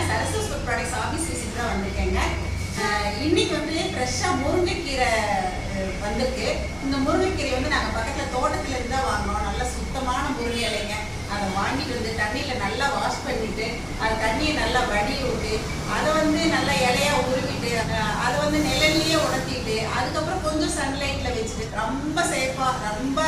சரஸ்வஸ் food products office visit தான் வந்திருக்கேங்க. இன்னைக்கு வந்து ஃப்ரெஷ்ஷாக முருங்கைக்கீரை வந்திருக்கு. இந்த முருங்கைக்கீரை வந்து நாங்கள் பக்கத்தில் தோட்டத்தில் இருந்து தான் வாங்கினோம். நல்ல சுத்தமான முருங்கை இலைங்க. அதை வாங்கிட்டு வந்து தண்ணியில் நல்லா வாஷ் பண்ணிட்டு அது தண்ணியை நல்லா வடி விட்டு அதை வந்து நல்லா இலையாக உருவிட்டு அதை வந்து நிழல்லையே உணர்த்திட்டு அதுக்கப்புறம் கொஞ்சம் சன்லைட்டில் வச்சுட்டு ரொம்ப சேஃபாக ரொம்ப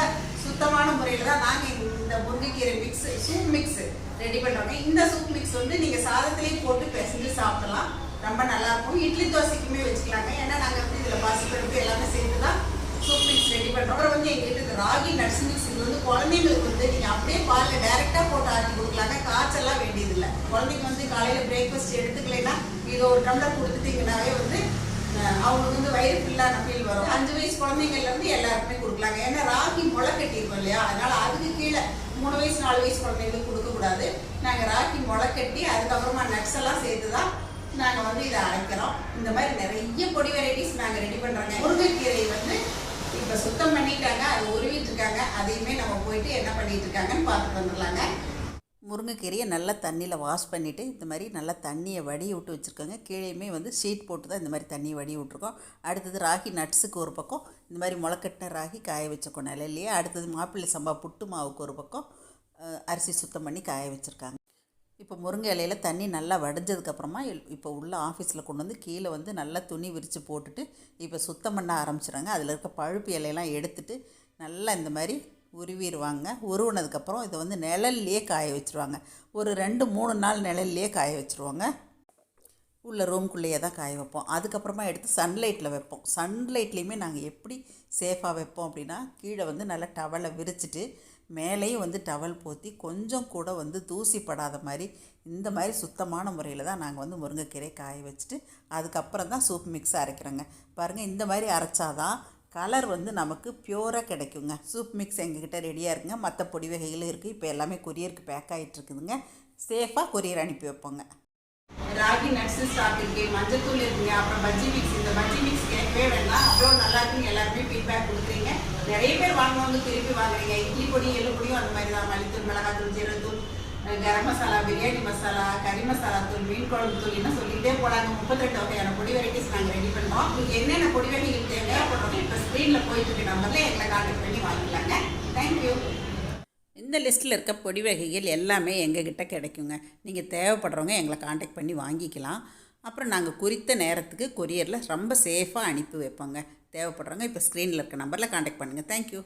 சுத்தமான முறையில் தான் நாங்கள் இந்த முருங்கைக்கீரை மிக்ஸ் சூப் மிக்ஸ் ரெடி பண்ணுறோங்க. இந்த சூப் மிக்ஸ் வந்து நீங்கள் சாதத்துலேயும் போட்டு பிசைஞ்சு சாப்பிடலாம். ரொம்ப நல்லாயிருக்கும். இட்லி தோசைக்குமே வச்சுக்கலாங்க. ஏன்னா நாங்கள் வந்து இதில் பாசிப்பருப்பு எல்லாமே சேர்த்து தான் சூப் மிக்ஸ் ரெடி பண்ணுறோம். அப்புறம் வந்து எங்கள்கிட்ட இந்த ராகி நட்ஸ் மிக்ஸ் இது வந்து குழந்தைங்களுக்கு வந்து நீங்கள் அப்படியே பாலில் டைரெக்டாக போட்டு ஆட்டி கொடுக்கலாங்க. காய்ச்சல்லாம் வேண்டியதில்லை. குழந்தைங்க வந்து காலையில் பிரேக்ஃபாஸ்ட் எடுத்துக்கலைன்னா இது ஒரு டம்ளர் கொடுத்துட்டிங்கனாவே வந்து அவங்களுக்கு வந்து வயிறு ஃபுல்லான ஃபீல் வரும். 5 வயசு குழந்தைங்கள்லேருந்து எல்லாருக்குமே கொடுக்கலாங்க. ஏன்னா ராகி முளை கட்டியிருக்கோம் இல்லையா, அதனால் அதுக்கு கீழே 3 வயசு 4 வயசு குழந்தைங்களுக்கு கொடுக்கக்கூடாது. நாங்கள் ராகி முளை கட்டி அதுக்கப்புறமா நட்ஸ் எல்லாம் சேர்த்து தான் நாங்கள் வந்து இதை அரைக்கிறோம். இந்த மாதிரி நிறைய பொடி வெரைட்டிஸ் நாங்கள் ரெடி பண்ணுறோங்க. முருங்கைக்கீரை வந்து இப்போ சுத்தம் பண்ணிட்டாங்க, அதை உருவிட்டு இருக்காங்க. அதையுமே நம்ம போயிட்டு என்ன பண்ணிட்டு இருக்காங்கன்னு பார்த்துட்டு வந்துடலாங்க. முருங்கைக்கீரையை நல்லா தண்ணியில் வாஷ் பண்ணிவிட்டு இந்த மாதிரி நல்லா தண்ணியை வடி விட்டு வச்சுருக்கோங்க. கீழேயுமே வந்து ஷீட் போட்டு தான் இந்த மாதிரி தண்ணியை வடி விட்ருக்கோம். அடுத்தது ராகி நட்ஸுக்கு ஒரு பக்கம் இந்த மாதிரி முளைக்கட்டின ராகி காய வச்சுருக்கோம் நிலையிலேயே. அடுத்தது மாப்பிள்ளை சம்பா புட்டு மாவுக்கு ஒரு பக்கம் அரிசி சுத்தம் பண்ணி காய வச்சுருக்காங்க. இப்போ முருங்கை இலையில் தண்ணி நல்லா வடிஞ்சதுக்கப்புறமா இப்போ உள்ள ஆஃபீஸில் கொண்டு வந்து கீழே வந்து நல்லா துணி விரித்து போட்டுட்டு இப்போ சுத்தம் பண்ண ஆரம்பிச்சிடுறாங்க. அதில் இருக்க பழுப்பு இலையெல்லாம் எடுத்துட்டு நல்லா இந்த மாதிரி உருவிடுவாங்க. உருவினதுக்கப்புறம் இதை வந்து நிழல்லையே காய வச்சுருவாங்க. ஒரு 2-3 நாள் நிழல்லையே காய வச்சுருவாங்க. உள்ள ரூம்குள்ளேயே தான் காய வைப்போம். அதுக்கப்புறமா எடுத்து சன்லைட்டில் வைப்போம். சன்லைட்லேயுமே நாங்கள் எப்படி சேஃபாக வைப்போம் அப்படின்னா, கீழே வந்து நல்லா டவலை விரிச்சிட்டு மேலேயும் வந்து டவல் போற்றி கொஞ்சம் கூட வந்து தூசி படாத மாதிரி இந்த மாதிரி சுத்தமான முறையில் தான் நாங்கள் வந்து முருங்கைக்கீரை காய வச்சுட்டு அதுக்கப்புறம் தான் சூப் மிக்ஸ் அரைக்கிறோங்க. பாருங்கள், இந்த மாதிரி அரைச்சாதான் கலர் வந்து நமக்கு பியூராக கிடைக்குங்க. சூப் மிக்ஸ் எங்ககிட்ட ரெடியாக இருக்குங்க. மற்ற பொடி வகைகளும் இருக்குது. இப்போ எல்லாமே கொரியருக்கு பேக் ஆகிட்டு இருக்குதுங்க. சேஃபாக கொரியர் அனுப்பி வைப்போங்க. ராகி நட்ஸு ஸ்டாக் இருக்குது, மஞ்சள் தூள் இருக்குங்க, அப்புறம் பஜ்ஜி மிக்ஸ். இந்த பஜ்ஜி மிக்ஸ் கேட்கவே வேண்டாம், அவ்வளோ நல்லா இருக்குங்க. எல்லாருமே ஃபீட்பேக் கொடுக்குறீங்க. நிறைய பேர் வாங்கினவங்க திருப்பி வாங்குறீங்க. இட்லி பொடி எள்ளு பொடியும் அந்த மாதிரி தான். மல்லித்தூள், மிளகாத்தூள், ஜீரகத்தூள், கரம் மசாலா, பிரியாணி மசாலா, கறி மசாலா தூள், மீன் குழம்பு தூள் இன்னும் சொல்லிகிட்டே போடாங்க. 32 வகையான பொடி வெரைட்டிஸ் நாங்கள் ரெடி பண்ணுறோம். உங்களுக்கு என்னென்ன பொடி வகைகள் தேவைப்படுறோம் இப்போ ஸ்க்ரீனில் போயிட்டு இருக்க நம்பரில் எங்களை கான்டாக்ட் பண்ணி வாங்கிக்கலாங்க. தேங்க்யூ. இந்த லிஸ்ட்டில் இருக்க பொடி வகைகள் எல்லாமே எங்ககிட்ட கிடைக்குங்க. நீங்கள் தேவைப்படுறவங்க எங்களை காண்டாக்ட் பண்ணி வாங்கிக்கலாம். அப்புறம் நாங்கள் குறித்த நேரத்துக்கு கொரியரில் ரொம்ப சேஃபாக அனுப்பி வைப்போங்க. தேவைப்படுறவங்க இப்போ ஸ்க்ரீனில் இருக்க நம்பரில் காண்டாக்ட் பண்ணுங்கள். தேங்க்யூ.